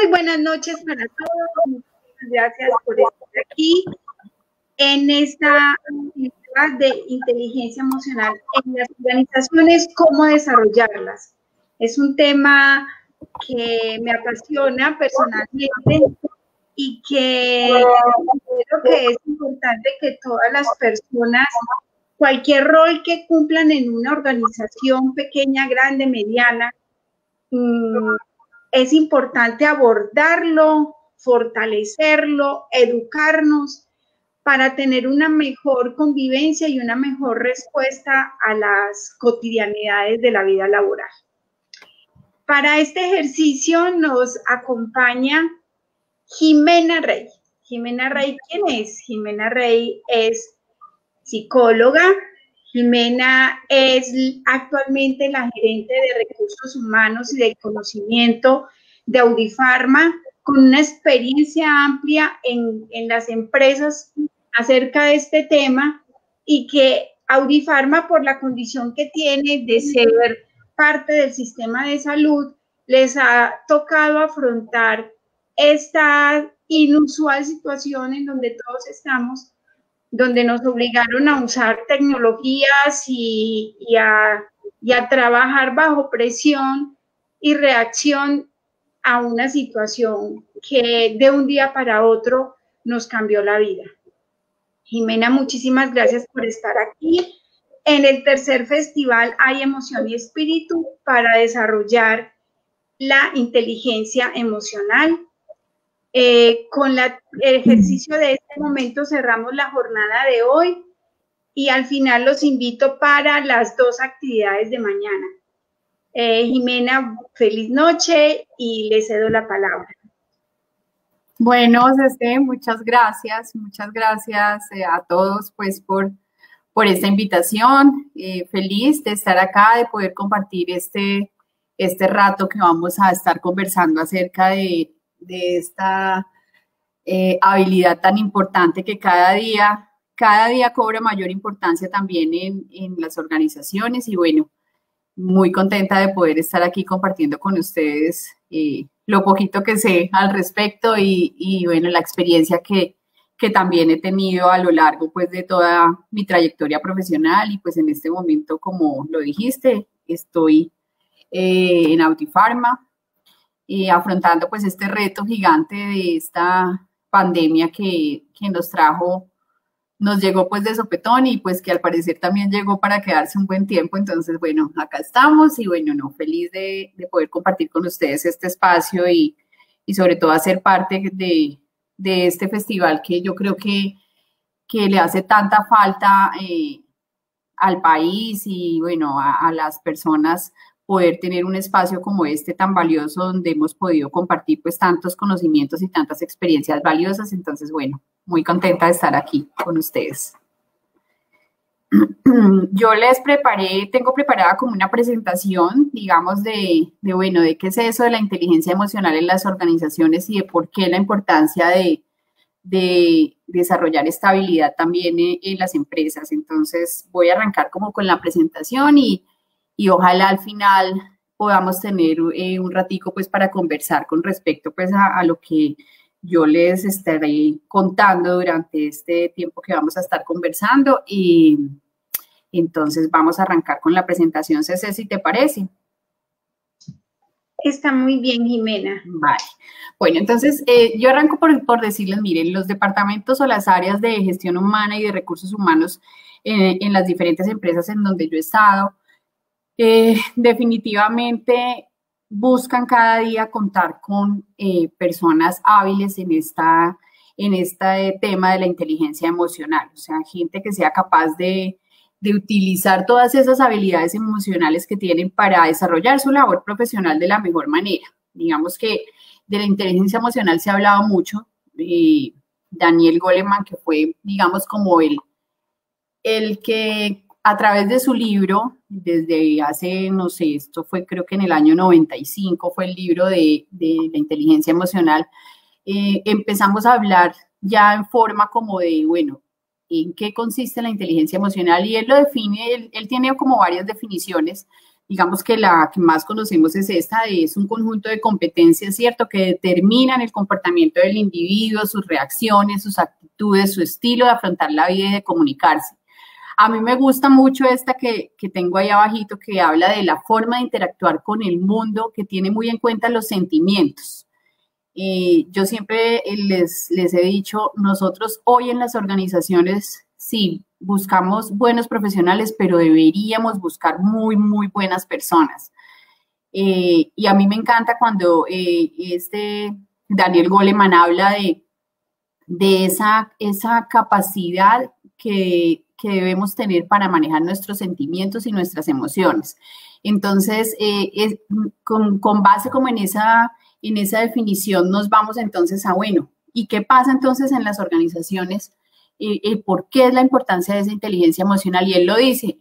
Muy buenas noches para todos. Muchas gracias por estar aquí en esta actividad de inteligencia emocional en las organizaciones, cómo desarrollarlas. Es un tema que me apasiona personalmente y que creo que es importante que todas las personas, cualquier rol que cumplan en una organización pequeña, grande, mediana, es importante abordarlo, fortalecerlo, educarnos para tener una mejor convivencia y una mejor respuesta a las cotidianidades de la vida laboral. Para este ejercicio nos acompaña Jimena Rey. Jimena Rey, ¿quién es? Jimena Rey es psicóloga. Jimena es actualmente la gerente de recursos humanos y del conocimiento de Audifarma, con una experiencia amplia en las empresas acerca de este tema, y que Audifarma, por la condición que tiene de ser parte del sistema de salud, les ha tocado afrontar esta inusual situación en donde todos estamos, donde nos obligaron a usar tecnologías y a trabajar bajo presión y reacción a una situación que de un día para otro nos cambió la vida. Jimena, muchísimas gracias por estar aquí en el tercer festival Hay Emoción y Espíritu para desarrollar la inteligencia emocional. Con el ejercicio de este momento cerramos la jornada de hoy y al final los invito para las 2 actividades de mañana. Jimena, feliz noche y le cedo la palabra. Bueno, Cece, muchas gracias a todos pues por esta invitación. Feliz de estar acá, de poder compartir este rato que vamos a estar conversando acerca de esta habilidad tan importante que cada día cobra mayor importancia también en las organizaciones. Y bueno, muy contenta de poder estar aquí compartiendo con ustedes lo poquito que sé al respecto y bueno, la experiencia que también he tenido a lo largo pues de toda mi trayectoria profesional. Y pues en este momento, como lo dijiste, estoy en Audifarma, afrontando pues este reto gigante de esta pandemia que nos llegó pues de sopetón y pues que al parecer también llegó para quedarse un buen tiempo. Entonces, bueno, acá estamos y bueno, feliz de poder compartir con ustedes este espacio y sobre todo hacer parte de este festival que yo creo que le hace tanta falta al país y bueno, a las personas, poder tener un espacio como este tan valioso donde hemos podido compartir pues tantos conocimientos y tantas experiencias valiosas. Entonces, bueno, muy contenta de estar aquí con ustedes. Yo tengo preparada como una presentación, digamos, de qué es eso de la inteligencia emocional en las organizaciones y de por qué la importancia de desarrollar esta habilidad también en las empresas. Entonces, voy a arrancar como con la presentación y ojalá al final podamos tener un ratico pues para conversar con respecto pues a lo que yo les estaré contando durante este tiempo que vamos a estar conversando. Y entonces vamos a arrancar con la presentación, Cece, si te parece. Está muy bien, Jimena. Vale. Bueno, entonces yo arranco por decirles, miren, los departamentos o las áreas de gestión humana y de recursos humanos en las diferentes empresas en donde yo he estado, definitivamente buscan cada día contar con personas hábiles en este tema de la inteligencia emocional, o sea, gente que sea capaz de utilizar todas esas habilidades emocionales que tienen para desarrollar su labor profesional de la mejor manera. Digamos que de la inteligencia emocional se ha hablado mucho. Daniel Goleman, que fue, digamos, como el que a través de su libro, desde hace, no sé, esto fue creo que en el año 95, fue el libro de la inteligencia emocional, empezamos a hablar ya en forma como de, bueno, ¿en qué consiste la inteligencia emocional? Y él lo define, él tiene como varias definiciones, digamos que la que más conocemos es esta, es un conjunto de competencias, ¿cierto?, que determinan el comportamiento del individuo, sus reacciones, sus actitudes, su estilo de afrontar la vida y de comunicarse. A mí me gusta mucho esta que tengo ahí abajito, que habla de la forma de interactuar con el mundo, que tiene muy en cuenta los sentimientos. Yo siempre les he dicho, nosotros hoy en las organizaciones, sí, buscamos buenos profesionales, pero deberíamos buscar muy, muy buenas personas. Y a mí me encanta cuando Daniel Goleman habla de esa capacidad que debemos tener para manejar nuestros sentimientos y nuestras emociones. Entonces, con base como en esa definición nos vamos entonces a, bueno, ¿y qué pasa entonces en las organizaciones? ¿Por qué es la importancia de esa inteligencia emocional? Y él lo dice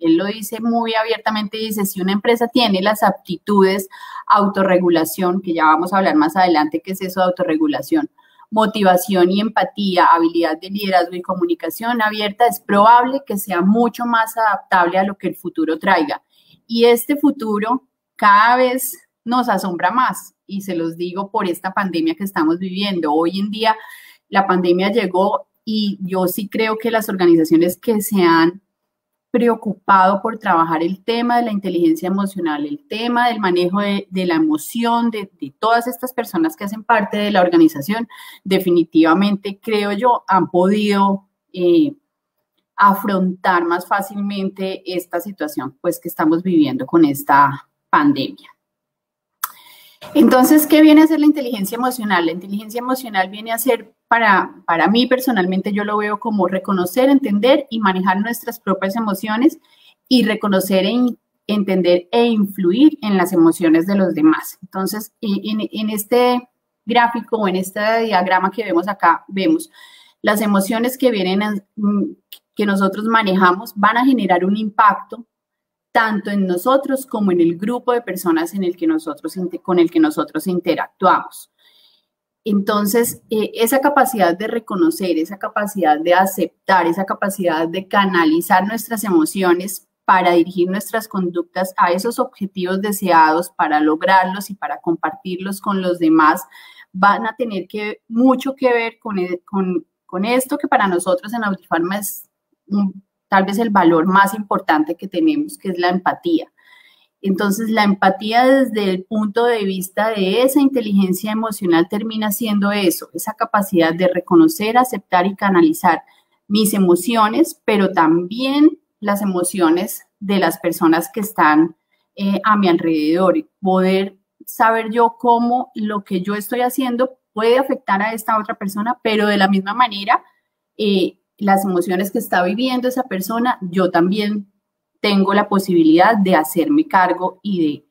muy abiertamente, dice, si una empresa tiene las aptitudes, autorregulación, que ya vamos a hablar más adelante, ¿qué es eso de autorregulación? Motivación y empatía, habilidad de liderazgo y comunicación abierta, es probable que sea mucho más adaptable a lo que el futuro traiga. Y este futuro cada vez nos asombra más, y se los digo por esta pandemia que estamos viviendo. Hoy en día la pandemia llegó y yo sí creo que las organizaciones que se han preocupado por trabajar el tema de la inteligencia emocional, el tema del manejo de la emoción de todas estas personas que hacen parte de la organización, definitivamente, creo yo, han podido afrontar más fácilmente esta situación pues, que estamos viviendo con esta pandemia. Entonces, ¿qué viene a ser la inteligencia emocional? La inteligencia emocional viene a ser, para mí personalmente, yo lo veo como reconocer, entender y manejar nuestras propias emociones y reconocer, entender e influir en las emociones de los demás. Entonces, en este gráfico o en este diagrama que vemos acá, vemos las emociones que que nosotros manejamos van a generar un impacto tanto en nosotros como en el grupo de personas con el que nosotros interactuamos. Entonces, esa capacidad de reconocer, esa capacidad de aceptar, esa capacidad de canalizar nuestras emociones para dirigir nuestras conductas a esos objetivos deseados, para lograrlos y para compartirlos con los demás, van a tener mucho que ver con esto que para nosotros en Audipharma es tal vez el valor más importante que tenemos, que es la empatía. Entonces, la empatía desde el punto de vista de esa inteligencia emocional termina siendo eso, esa capacidad de reconocer, aceptar y canalizar mis emociones, pero también las emociones de las personas que están a mi alrededor, y poder saber yo cómo lo que yo estoy haciendo puede afectar a esta otra persona, pero de la misma manera, las emociones que está viviendo esa persona, yo también tengo la posibilidad de hacerme cargo y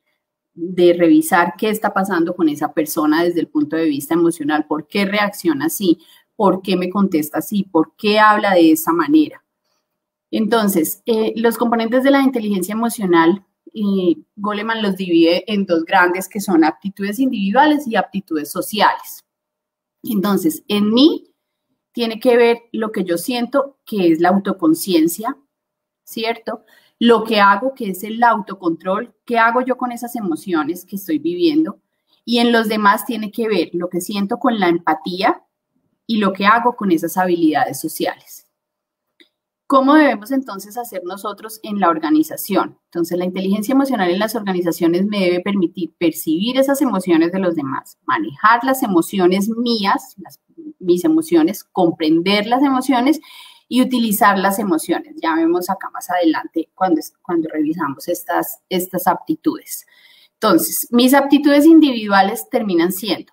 de revisar qué está pasando con esa persona desde el punto de vista emocional, por qué reacciona así, por qué me contesta así, por qué habla de esa manera. Entonces, los componentes de la inteligencia emocional, Goleman los divide en dos grandes, que son aptitudes individuales y aptitudes sociales. Entonces, en mí tiene que ver lo que yo siento, que es la autoconciencia, ¿cierto? Lo que hago, que es el autocontrol, qué hago yo con esas emociones que estoy viviendo. Y en los demás tiene que ver lo que siento con la empatía y lo que hago con esas habilidades sociales. ¿Cómo debemos entonces hacer nosotros en la organización? Entonces, la inteligencia emocional en las organizaciones me debe permitir percibir esas emociones de los demás, manejar las emociones mías, mis emociones, comprender las emociones y utilizar las emociones. Ya vemos acá más adelante cuando revisamos estas aptitudes. Entonces, mis aptitudes individuales terminan siendo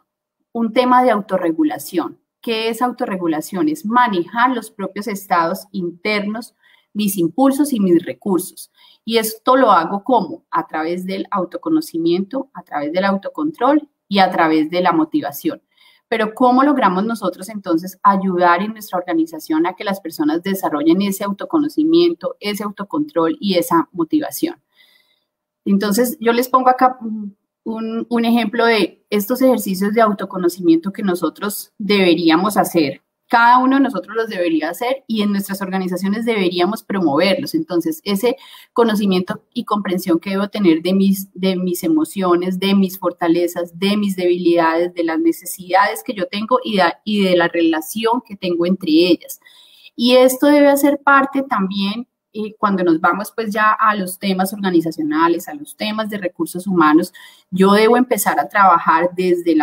un tema de autorregulación. ¿Qué es autorregulación? Es manejar los propios estados internos, mis impulsos y mis recursos. Y esto lo hago ¿cómo? A través del autoconocimiento, a través del autocontrol y a través de la motivación. Pero ¿cómo logramos nosotros entonces ayudar en nuestra organización a que las personas desarrollen ese autoconocimiento, ese autocontrol y esa motivación? Entonces, yo les pongo acá un ejemplo de estos ejercicios de autoconocimiento que nosotros deberíamos hacer cada uno de nosotros los debería hacer y en nuestras organizaciones deberíamos promoverlos. Entonces, ese conocimiento y comprensión que debo tener de mis emociones, de mis fortalezas, de mis debilidades, de las necesidades que yo tengo y de la relación que tengo entre ellas. Y esto debe hacer parte también cuando nos vamos pues ya a los temas organizacionales, a los temas de recursos humanos. Yo debo empezar a trabajar desde el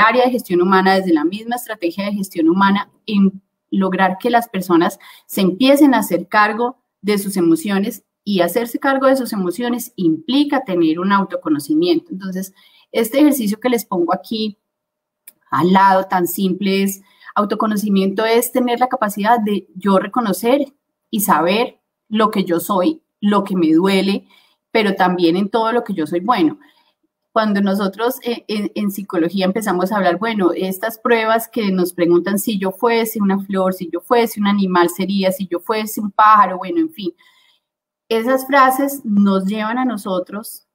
área de gestión humana, desde la misma estrategia de gestión humana, en lograr que las personas se empiecen a hacer cargo de sus emociones, y hacerse cargo de sus emociones implica tener un autoconocimiento. Entonces, este ejercicio que les pongo aquí al lado, tan simple, es autoconocimiento, es tener la capacidad de yo reconocer y saber lo que yo soy, lo que me duele, pero también en todo lo que yo soy bueno. Cuando nosotros en psicología empezamos a hablar, bueno, estas pruebas que nos preguntan si yo fuese una flor, si yo fuese un animal sería, si yo fuese un pájaro, bueno, en fin. Esas frases nos llevan a nosotros,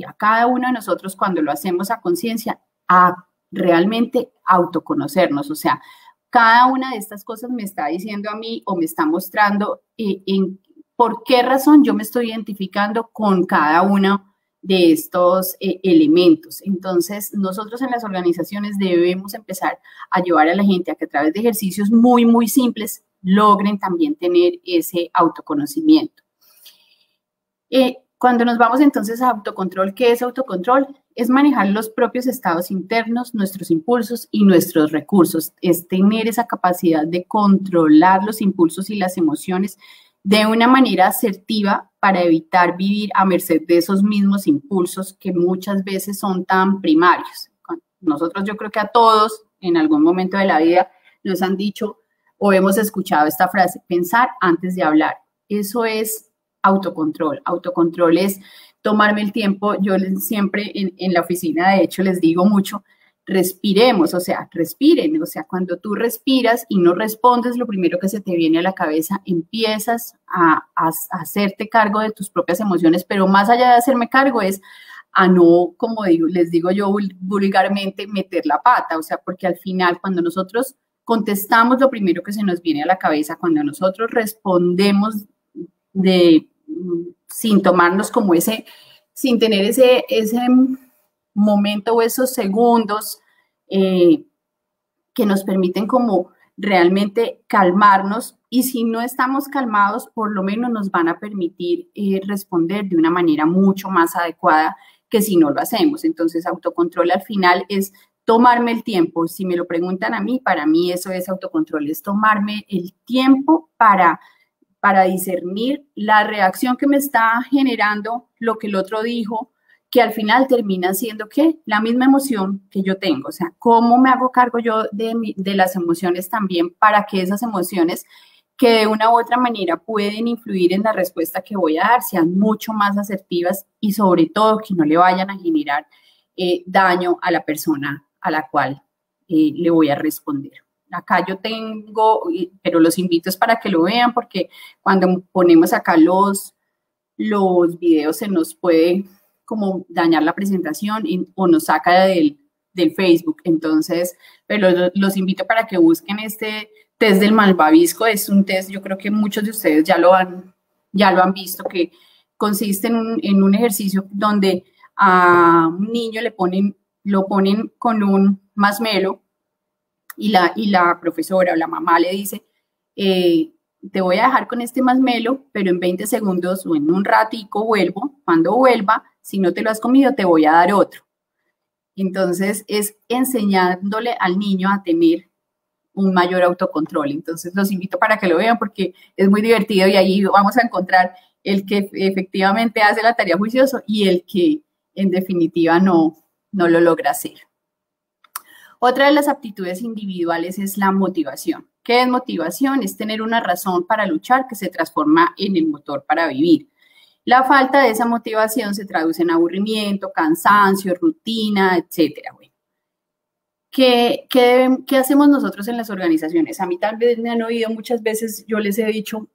a cada uno de nosotros, cuando lo hacemos a conciencia, a realmente autoconocernos. O sea, cada una de estas cosas me está diciendo a mí o me está mostrando por qué razón yo me estoy identificando con cada uno de estos elementos. Entonces, nosotros en las organizaciones debemos empezar a llevar a la gente a que a través de ejercicios muy, muy simples logren también tener ese autoconocimiento. Cuando nos vamos entonces a autocontrol, ¿qué es autocontrol? Es manejar los propios estados internos, nuestros impulsos y nuestros recursos. Es tener esa capacidad de controlar los impulsos y las emociones de una manera asertiva para evitar vivir a merced de esos mismos impulsos que muchas veces son tan primarios. Nosotros, yo creo que a todos en algún momento de la vida nos han dicho o hemos escuchado esta frase: pensar antes de hablar. Eso es autocontrol. Autocontrol es tomarme el tiempo. Yo siempre en la oficina, de hecho, les digo mucho, respiremos, o sea, respiren. O sea, cuando tú respiras y no respondes lo primero que se te viene a la cabeza, empiezas a hacerte cargo de tus propias emociones, pero más allá de hacerme cargo es a no, como les digo yo vulgarmente, meter la pata. O sea, porque al final, cuando nosotros contestamos lo primero que se nos viene a la cabeza, cuando nosotros respondemos sin tomarnos como sin tener ese momento o esos segundos que nos permiten como realmente calmarnos, y si no estamos calmados, por lo menos nos van a permitir responder de una manera mucho más adecuada que si no lo hacemos. Entonces, autocontrol al final es tomarme el tiempo. Si me lo preguntan a mí, para mí eso es autocontrol, es tomarme el tiempo para discernir la reacción que me está generando lo que el otro dijo, que al final termina siendo ¿qué? La misma emoción que yo tengo. O sea, ¿cómo me hago cargo yo de las emociones también, para que esas emociones que de una u otra manera pueden influir en la respuesta que voy a dar sean mucho más asertivas y sobre todo que no le vayan a generar daño a la persona a la cual le voy a responder? Acá yo tengo, pero los invito es para que lo vean, porque cuando ponemos acá los videos se nos puede como dañar la presentación o nos saca del Facebook. Entonces, pero los invito para que busquen este test del malvavisco. Es un test, yo creo que muchos de ustedes ya lo han visto, que consiste en un ejercicio donde a un niño lo ponen con un masmelo, y la profesora o la mamá le dice, te voy a dejar con este masmelo, pero en 20 segundos o en un ratico vuelvo. Cuando vuelva, si no te lo has comido, te voy a dar otro. Entonces, es enseñándole al niño a tener un mayor autocontrol. Entonces, los invito para que lo vean, porque es muy divertido y ahí vamos a encontrar el que efectivamente hace la tarea juicioso y el que en definitiva no lo logra hacer. Otra de las aptitudes individuales es la motivación. ¿Qué es motivación? Es tener una razón para luchar que se transforma en el motor para vivir. La falta de esa motivación se traduce en aburrimiento, cansancio, rutina, etcétera. Bueno, ¿qué hacemos nosotros en las organizaciones? A mí tal vez me han oído muchas veces, yo les he dicho,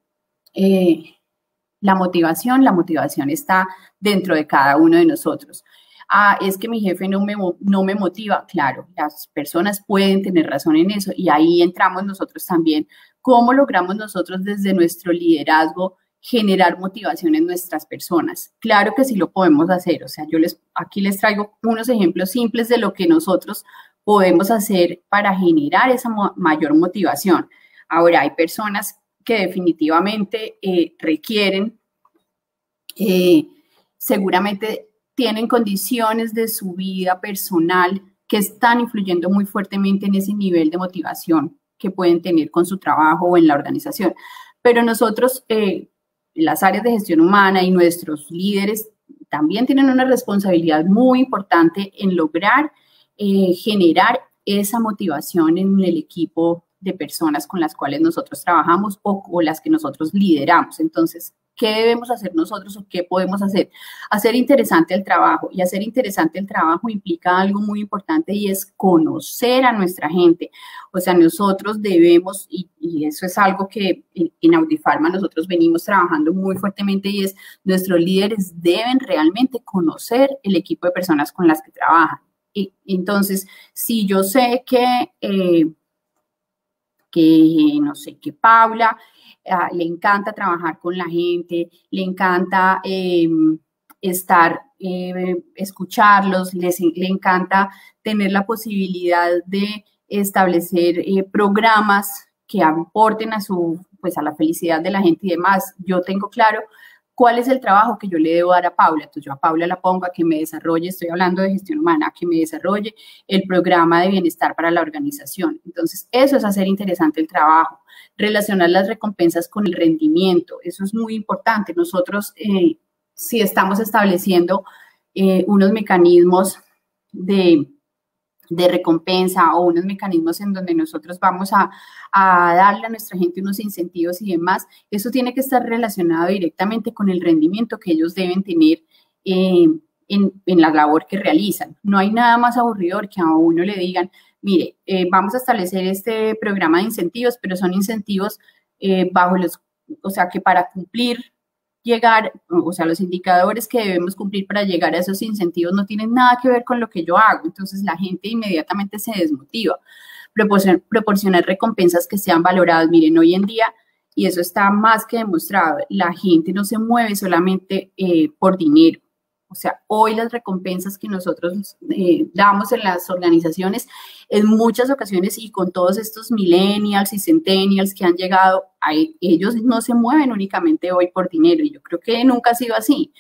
la motivación está dentro de cada uno de nosotros. Ah, es que mi jefe no me motiva. Claro, las personas pueden tener razón en eso y ahí entramos nosotros también. ¿Cómo logramos nosotros desde nuestro liderazgo generar motivación en nuestras personas? Claro que sí lo podemos hacer. O sea, aquí les traigo unos ejemplos simples de lo que nosotros podemos hacer para generar esa mayor motivación. Ahora, hay personas que definitivamente requieren, seguramente tienen condiciones de su vida personal que están influyendo muy fuertemente en ese nivel de motivación que pueden tener con su trabajo o en la organización. Pero nosotros, las áreas de gestión humana y nuestros líderes también tienen una responsabilidad muy importante en lograr generar esa motivación en el equipo de personas con las cuales nosotros trabajamos o las que nosotros lideramos. Entonces, ¿qué debemos hacer nosotros o qué podemos hacer? Hacer interesante el trabajo, y hacer interesante el trabajo implica algo muy importante y es conocer a nuestra gente. O sea, nosotros debemos, y eso es algo que en Audifarma nosotros venimos trabajando muy fuertemente, y es nuestros líderes deben realmente conocer el equipo de personas con las que trabajan. Y entonces, si yo sé que no sé, que Paula le encanta trabajar con la gente, le encanta escucharlos, le encanta tener la posibilidad de establecer programas que aporten pues a la felicidad de la gente y demás. Yo tengo claro cuál es el trabajo que yo le debo dar a Paula. Entonces yo a Paula la pongo a que me desarrolle, estoy hablando de gestión humana, a que me desarrolle el programa de bienestar para la organización. Entonces eso es hacer interesante el trabajo, relacionar las recompensas con el rendimiento, eso es muy importante. Nosotros, si estamos estableciendo unos mecanismos de recompensa o unos mecanismos en donde nosotros vamos a darle a nuestra gente unos incentivos y demás, eso tiene que estar relacionado directamente con el rendimiento que ellos deben tener en la labor que realizan. No hay nada más aburridor que a uno le digan, mire, vamos a establecer este programa de incentivos, pero son incentivos o sea, que para llegar, o sea, los indicadores que debemos cumplir para llegar a esos incentivos no tienen nada que ver con lo que yo hago. Entonces la gente inmediatamente se desmotiva. Proporcionar recompensas que sean valoradas. Miren, hoy en día, y eso está más que demostrado, la gente no se mueve solamente por dinero. O sea, hoy las recompensas que nosotros damos en las organizaciones, en muchas ocasiones y con todos estos millennials y centennials que han llegado, ellos no se mueven únicamente hoy por dinero, y yo creo que nunca ha sido así.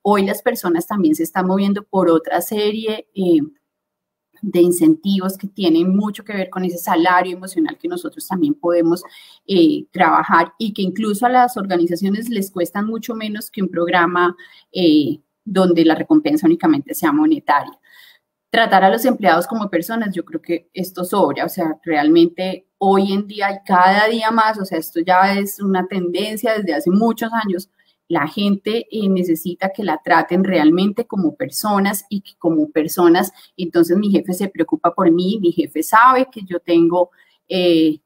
Hoy las personas también se están moviendo por otra serie de incentivos que tienen mucho que ver con ese salario emocional que nosotros también podemos trabajar, y que incluso a las organizaciones les cuestan mucho menos que un programa donde la recompensa únicamente sea monetaria. Tratar a los empleados como personas, yo creo que esto sobra. O sea, realmente hoy en día y cada día más, o sea, esto ya es una tendencia desde hace muchos años. La gente necesita que la traten realmente como personas, y que como personas, entonces mi jefe se preocupa por mí, mi jefe sabe que yo tengo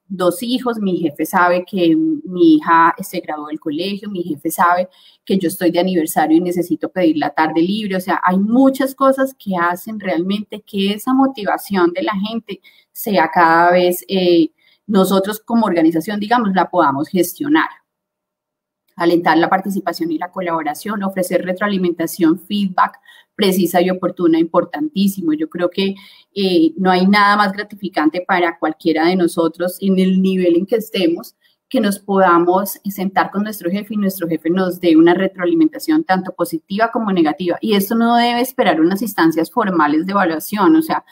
2 hijos, mi jefe sabe que mi hija se graduó del colegio, mi jefe sabe que yo estoy de aniversario y necesito pedir la tarde libre. O sea, hay muchas cosas que hacen realmente que esa motivación de la gente sea cada vez, nosotros como organización, digamos, la podamos gestionar. Alentar la participación y la colaboración, ofrecer retroalimentación, feedback precisa y oportuna, importantísimo. Yo creo que no hay nada más gratificante para cualquiera de nosotros en el nivel en que estemos, que nos podamos sentar con nuestro jefe y nuestro jefe nos dé una retroalimentación tanto positiva como negativa. Y esto no debe esperar unas instancias formales de evaluación. O sea,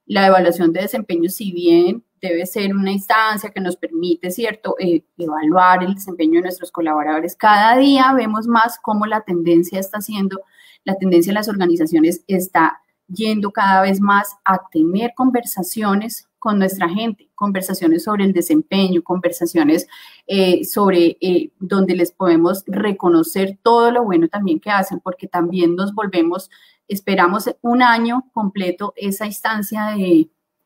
la evaluación de desempeño, si bien debe ser una instancia que nos permite, ¿cierto?, evaluar el desempeño de nuestros colaboradores, cada día vemos más cómo la tendencia en las organizaciones está yendo cada vez más a tener conversaciones con nuestra gente, conversaciones sobre el desempeño, conversaciones sobre donde les podemos reconocer todo lo bueno también que hacen, porque también esperamos un año completo esa instancia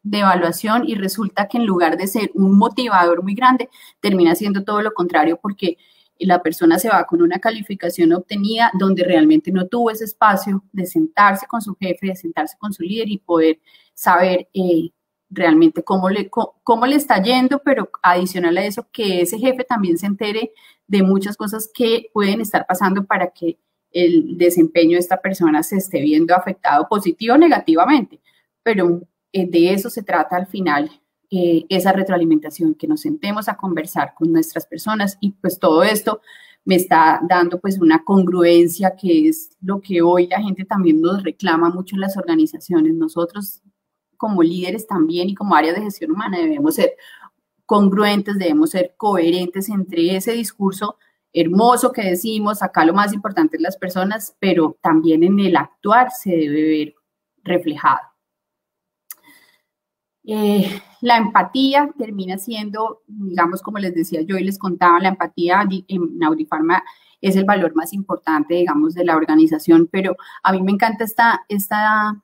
de evaluación, y resulta que en lugar de ser un motivador muy grande, termina siendo todo lo contrario, porque y la persona se va con una calificación obtenida donde realmente no tuvo ese espacio de sentarse con su jefe, de sentarse con su líder y poder saber realmente cómo le está yendo, pero adicional a eso, que ese jefe también se entere de muchas cosas que pueden estar pasando para que el desempeño de esta persona se esté viendo afectado positivo o negativamente. Pero de eso se trata al final, esa retroalimentación, que nos sentemos a conversar con nuestras personas, y pues todo esto me está dando pues una congruencia, que es lo que hoy la gente también nos reclama mucho en las organizaciones. Nosotros como líderes también y como áreas de gestión humana debemos ser congruentes, debemos ser coherentes entre ese discurso hermoso que decimos, acá lo más importante es las personas, pero también en el actuar se debe ver reflejado. La empatía termina siendo, digamos, como les decía yo y les contaba, la empatía en Audiofarma es el valor más importante, digamos, de la organización, pero a mí me encanta esta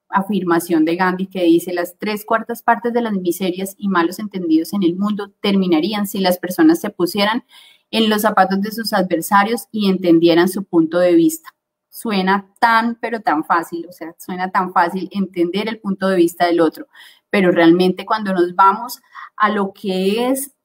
afirmación de Gandhi que dice: las 3/4 partes de las miserias y malos entendidos en el mundo terminarían si las personas se pusieran en los zapatos de sus adversarios y entendieran su punto de vista. Suena tan, pero tan fácil, o sea, suena tan fácil entender el punto de vista del otro, pero realmente cuando nos vamos a lo que es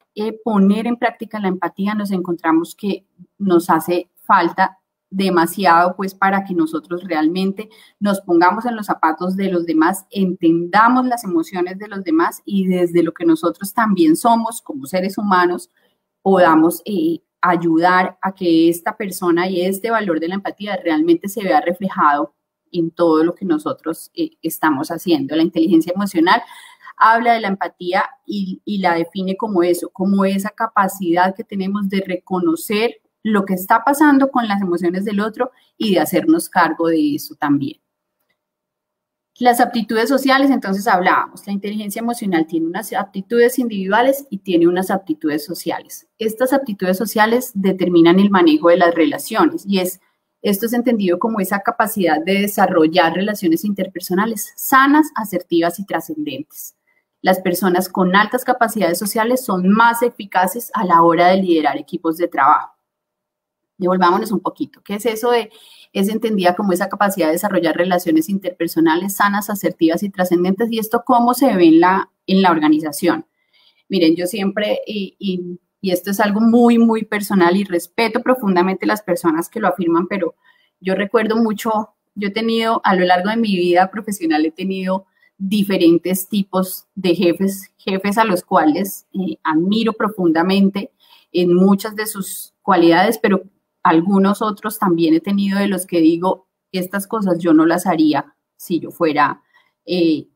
poner en práctica la empatía, nos encontramos que nos hace falta demasiado, pues, para que nosotros realmente nos pongamos en los zapatos de los demás, entendamos las emociones de los demás y desde lo que nosotros también somos como seres humanos podamos ayudar a que esta persona y este valor de la empatía realmente se vea reflejado en todo lo que nosotros estamos haciendo. La inteligencia emocional habla de la empatía y la define como eso, como esa capacidad que tenemos de reconocer lo que está pasando con las emociones del otro y de hacernos cargo de eso también. Las aptitudes sociales, entonces hablábamos, la inteligencia emocional tiene unas aptitudes individuales y tiene unas aptitudes sociales. Estas aptitudes sociales determinan el manejo de las relaciones y esto es entendido como esa capacidad de desarrollar relaciones interpersonales sanas, asertivas y trascendentes. Las personas con altas capacidades sociales son más eficaces a la hora de liderar equipos de trabajo. Devolvámonos un poquito. ¿Qué es eso de? Es entendida como esa capacidad de desarrollar relaciones interpersonales sanas, asertivas y trascendentes. ¿Y esto cómo se ve en la organización? Miren, yo siempre, y esto es algo muy, muy personal y respeto profundamente las personas que lo afirman, pero yo recuerdo mucho, yo he tenido, a lo largo de mi vida profesional, he tenido diferentes tipos de jefes a los cuales admiro profundamente en muchas de sus cualidades, pero algunos otros también he tenido de los que digo, estas cosas yo no las haría si yo fuera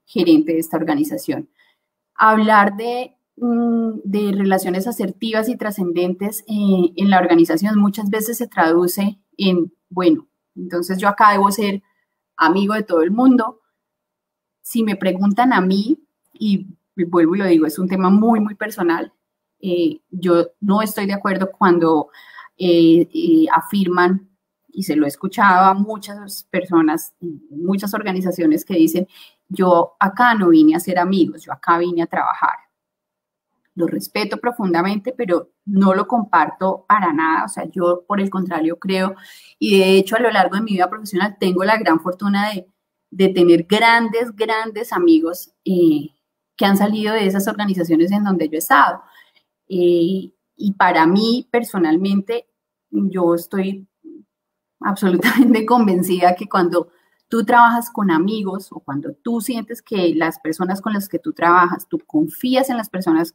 gerente de esta organización. Hablar de relaciones asertivas y trascendentes en la organización muchas veces se traduce en, bueno, entonces yo acá debo ser amigo de todo el mundo. Si me preguntan a mí, y vuelvo y lo digo, es un tema muy, muy personal, yo no estoy de acuerdo cuando afirman, y se lo he escuchado a muchas personas, muchas organizaciones que dicen, yo acá no vine a ser amigos, yo acá vine a trabajar. Lo respeto profundamente, pero no lo comparto para nada. O sea, yo por el contrario creo, y de hecho a lo largo de mi vida profesional tengo la gran fortuna de tener grandes amigos que han salido de esas organizaciones en donde yo he estado. Y para mí, personalmente, yo estoy absolutamente convencida que cuando tú trabajas con amigos o cuando tú sientes que las personas con las que tú trabajas, tú confías en las personas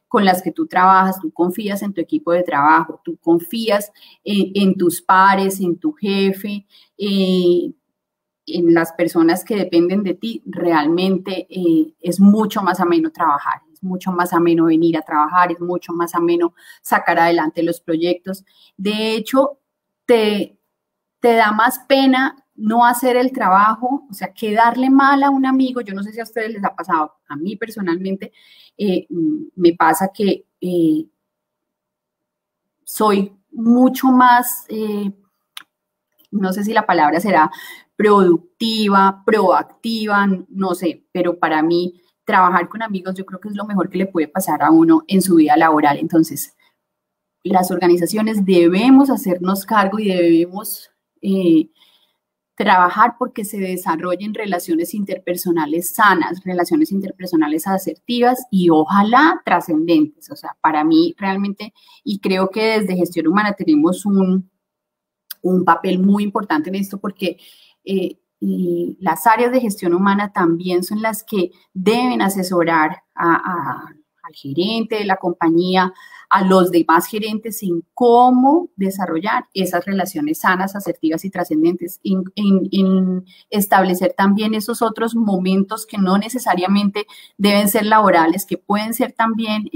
con las que tú trabajas, tú confías en tu equipo de trabajo, tú confías en tus pares, en tu jefe, en las personas que dependen de ti, realmente es mucho más ameno trabajar, es mucho más ameno venir a trabajar, es mucho más ameno sacar adelante los proyectos. De hecho, te da más pena no hacer el trabajo, o sea, quedarle mal a un amigo. Yo no sé si a ustedes les ha pasado, a mí personalmente me pasa que soy mucho más, no sé si la palabra será productiva, proactiva, no sé, pero para mí trabajar con amigos yo creo que es lo mejor que le puede pasar a uno en su vida laboral. Entonces, las organizaciones debemos hacernos cargo y debemos trabajar porque se desarrollen relaciones interpersonales sanas, relaciones interpersonales asertivas y ojalá trascendentes. O sea, para mí realmente, y creo que desde Gestión Humana tenemos un papel muy importante en esto porque y las áreas de gestión humana también son las que deben asesorar al gerente de la compañía, a los demás gerentes en cómo desarrollar esas relaciones sanas, asertivas y trascendentes, en establecer también esos otros momentos que no necesariamente deben ser laborales, que pueden ser también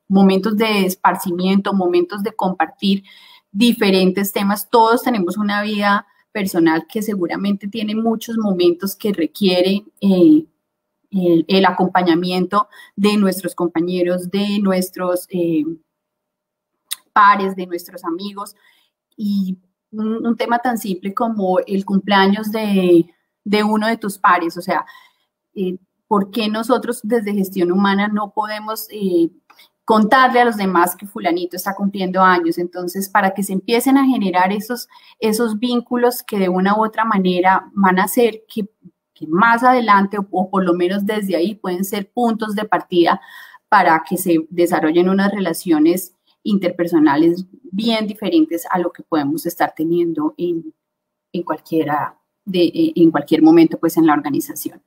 momentos de esparcimiento, momentos de compartir diferentes temas. Todos tenemos una vida personal que seguramente tiene muchos momentos que requiere el acompañamiento de nuestros compañeros, de nuestros pares, de nuestros amigos. Y un tema tan simple como el cumpleaños de uno de tus pares, o sea, ¿por qué nosotros desde Gestión Humana no podemos contarle a los demás que fulanito está cumpliendo años? Entonces, para que se empiecen a generar esos vínculos que de una u otra manera van a hacer que más adelante o por lo menos desde ahí pueden ser puntos de partida para que se desarrollen unas relaciones interpersonales bien diferentes a lo que podemos estar teniendo en cualquier momento pues en la organización.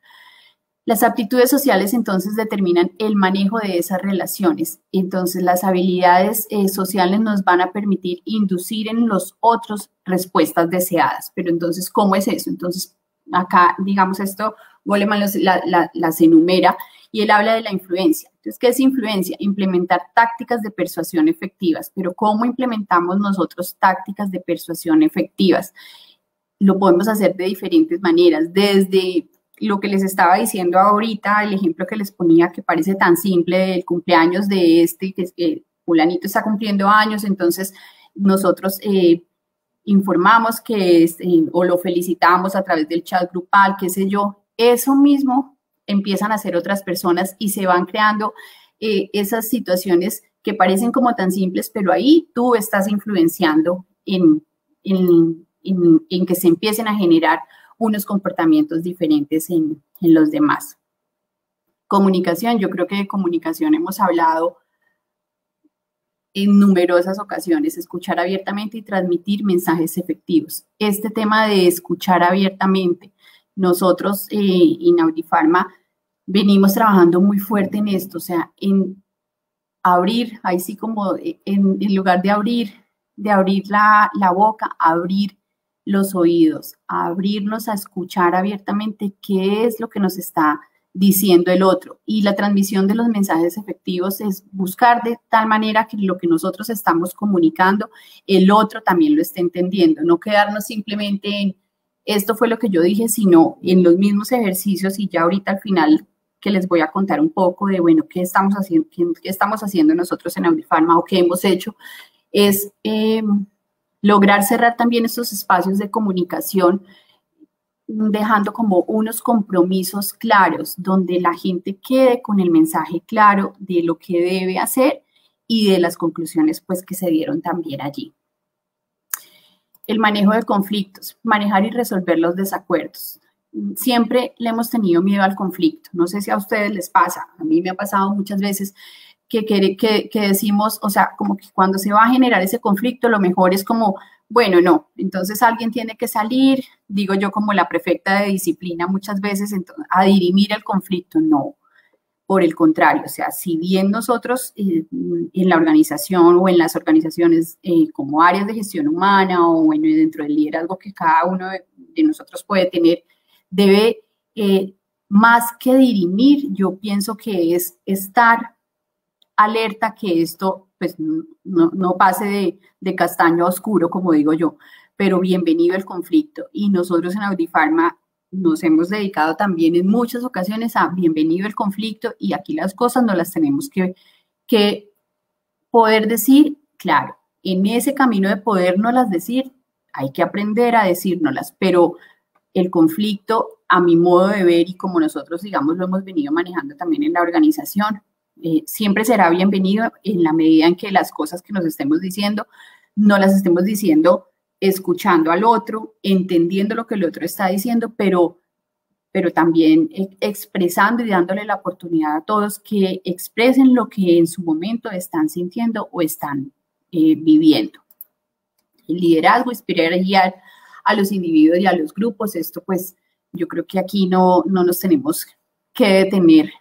Las aptitudes sociales entonces determinan el manejo de esas relaciones. Entonces las habilidades sociales nos van a permitir inducir en los otros respuestas deseadas. Pero entonces, ¿cómo es eso? Entonces, acá, digamos, esto Goleman las enumera y él habla de la influencia. Entonces, ¿qué es influencia? Implementar tácticas de persuasión efectivas. Pero ¿cómo implementamos nosotros tácticas de persuasión efectivas? Lo podemos hacer de diferentes maneras, desde lo que les estaba diciendo ahorita, el ejemplo que les ponía que parece tan simple, el cumpleaños de que fulanito está cumpliendo años, entonces nosotros informamos que o lo felicitamos a través del chat grupal, qué sé yo. Eso mismo empiezan a hacer otras personas y se van creando esas situaciones que parecen como tan simples, pero ahí tú estás influenciando en que se empiecen a generar unos comportamientos diferentes en los demás. Comunicación, yo creo que de comunicación hemos hablado en numerosas ocasiones, escuchar abiertamente y transmitir mensajes efectivos. Este tema de escuchar abiertamente, nosotros en Audifarma venimos trabajando muy fuerte en esto, o sea, en abrir, ahí sí como en lugar de abrir la boca, abrir los oídos, abrirnos a escuchar abiertamente qué es lo que nos está diciendo el otro. Y la transmisión de los mensajes efectivos es buscar de tal manera que lo que nosotros estamos comunicando, el otro también lo esté entendiendo, no quedarnos simplemente en esto fue lo que yo dije, sino en los mismos ejercicios y ya ahorita al final que les voy a contar un poco de, bueno, qué estamos haciendo nosotros en Audifarma o qué hemos hecho, es lograr cerrar también estos espacios de comunicación dejando como unos compromisos claros donde la gente quede con el mensaje claro de lo que debe hacer y de las conclusiones pues que se dieron también allí. El manejo de conflictos, manejar y resolver los desacuerdos. Siempre le hemos tenido miedo al conflicto. No sé si a ustedes les pasa, a mí me ha pasado muchas veces que decimos, o sea, como que cuando se va a generar ese conflicto, lo mejor es como, bueno, no, entonces alguien tiene que salir, digo yo como la prefecta de disciplina muchas veces, entonces, a dirimir el conflicto, no. Por el contrario, o sea, si bien nosotros en la organización o en las organizaciones como áreas de gestión humana o bueno, dentro del liderazgo que cada uno de nosotros puede tener, debe más que dirimir, yo pienso que es estar alerta que esto pues no pase de castaño a oscuro, como digo yo, pero bienvenido el conflicto. Y nosotros en Audifarma nos hemos dedicado también en muchas ocasiones a bienvenido el conflicto y aquí las cosas no las tenemos que poder decir, claro, en ese camino de podérnoslas decir, hay que aprender a decírnoslas, pero el conflicto, a mi modo de ver y como nosotros, digamos, lo hemos venido manejando también en la organización, siempre será bienvenido en la medida en que las cosas que nos estemos diciendo, no las estemos diciendo escuchando al otro, entendiendo lo que el otro está diciendo, pero también expresando y dándole la oportunidad a todos que expresen lo que en su momento están sintiendo o están viviendo. El liderazgo, inspirar y guiar a los individuos y a los grupos, esto pues yo creo que aquí no nos tenemos que detener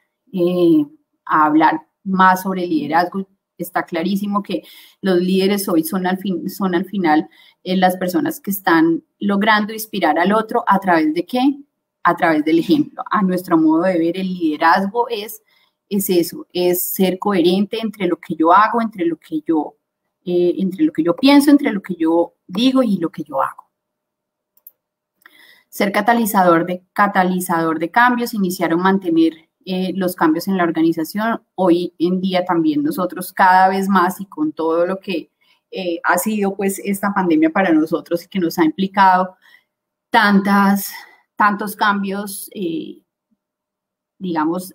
a hablar más sobre liderazgo. Está clarísimo que los líderes hoy son al final las personas que están logrando inspirar al otro a través de ¿qué? A través del ejemplo. A nuestro modo de ver, el liderazgo es eso, es ser coherente entre lo que yo hago, entre lo que yo pienso, entre lo que yo digo y lo que yo hago. Ser catalizador de cambios, iniciar o mantener los cambios en la organización. Hoy en día también nosotros cada vez más y con todo lo que ha sido pues esta pandemia para nosotros y que nos ha implicado tantos cambios, digamos,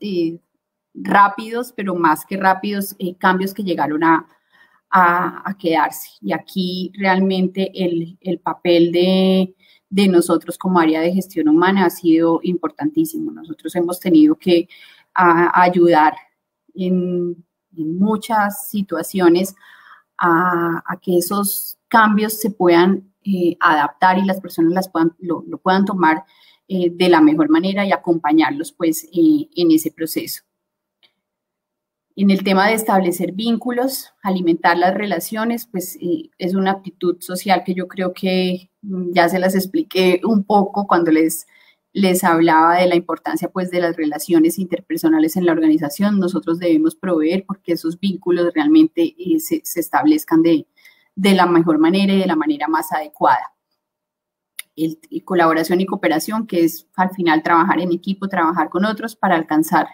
rápidos, pero más que rápidos, cambios que llegaron a quedarse. Y aquí realmente el papel de nosotros como área de gestión humana ha sido importantísimo. Nosotros hemos tenido que ayudar en muchas situaciones a que esos cambios se puedan adaptar y las personas lo puedan tomar de la mejor manera y acompañarlos pues en ese proceso. En el tema de establecer vínculos, alimentar las relaciones, pues es una actitud social que yo creo que ya se las expliqué un poco cuando les hablaba de la importancia pues de las relaciones interpersonales en la organización. Nosotros debemos proveer porque esos vínculos realmente se establezcan de la mejor manera y de la manera más adecuada. Colaboración y cooperación, que es al final trabajar en equipo, trabajar con otros para alcanzar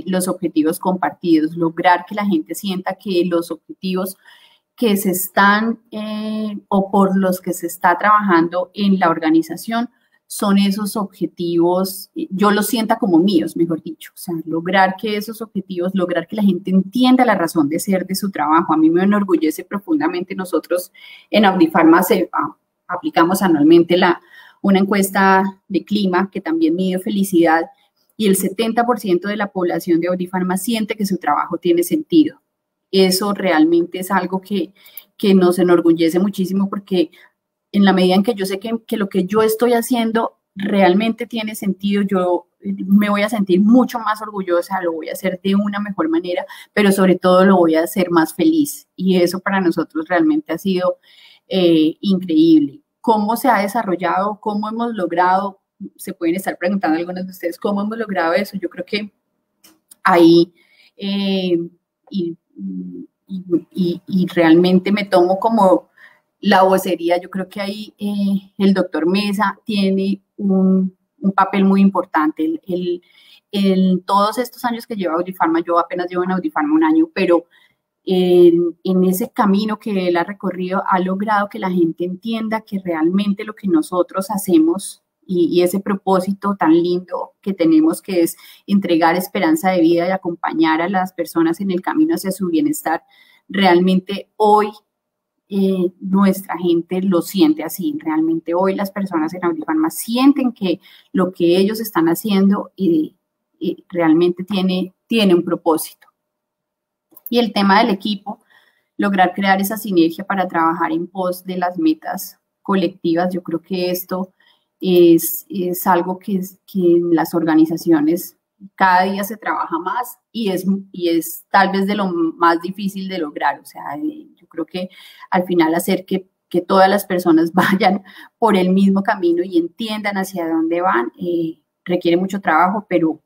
los objetivos compartidos, lograr que la gente sienta que los objetivos que se están o por los que se está trabajando en la organización son esos objetivos, yo los sienta como míos, mejor dicho, o sea, lograr que esos objetivos, lograr que la gente entienda la razón de ser de su trabajo. A mí me enorgullece profundamente. Nosotros en Audifarma aplicamos anualmente una encuesta de clima que también mide felicidad, y el 70% de la población de Audifarma siente que su trabajo tiene sentido. Eso realmente es algo que nos enorgullece muchísimo, porque en la medida en que yo sé que lo que yo estoy haciendo realmente tiene sentido, yo me voy a sentir mucho más orgullosa, lo voy a hacer de una mejor manera, pero sobre todo lo voy a hacer más feliz. Y eso para nosotros realmente ha sido increíble. ¿Cómo se ha desarrollado? ¿Cómo hemos logrado? Se pueden estar preguntando algunos de ustedes cómo hemos logrado eso. Yo creo que ahí y realmente me tomo como la vocería. Yo creo que ahí el doctor Mesa tiene un papel muy importante. En todos estos años que lleva Audifarma, yo apenas llevo en Audifarma un año, pero en ese camino que él ha recorrido, ha logrado que la gente entienda que realmente lo que nosotros hacemos y ese propósito tan lindo que tenemos, que es entregar esperanza de vida y acompañar a las personas en el camino hacia su bienestar, realmente hoy nuestra gente lo siente así. Realmente hoy las personas en Audifarma sienten que lo que ellos están haciendo realmente tiene un propósito. Y el tema del equipo, lograr crear esa sinergia para trabajar en pos de las metas colectivas. Yo creo que esto es algo que en las organizaciones cada día se trabaja más y es tal vez de lo más difícil de lograr. O sea, yo creo que al final hacer que todas las personas vayan por el mismo camino y entiendan hacia dónde van requiere mucho trabajo, pero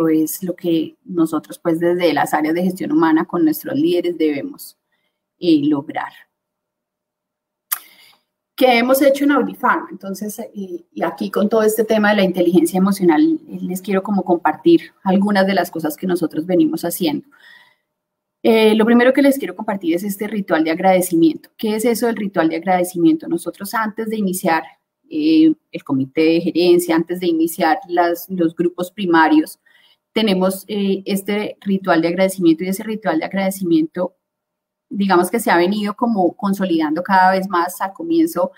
es lo que nosotros pues desde las áreas de gestión humana con nuestros líderes debemos lograr. ¿Qué hemos hecho en Audifarma? Entonces, y aquí con todo este tema de la inteligencia emocional, les quiero como compartir algunas de las cosas que nosotros venimos haciendo. Lo primero que les quiero compartir es este ritual de agradecimiento. ¿Qué es eso del ritual de agradecimiento? Nosotros antes de iniciar el comité de gerencia, antes de iniciar los grupos primarios, tenemos este ritual de agradecimiento, y ese ritual de agradecimiento, digamos que se ha venido como consolidando cada vez más. Al comienzo,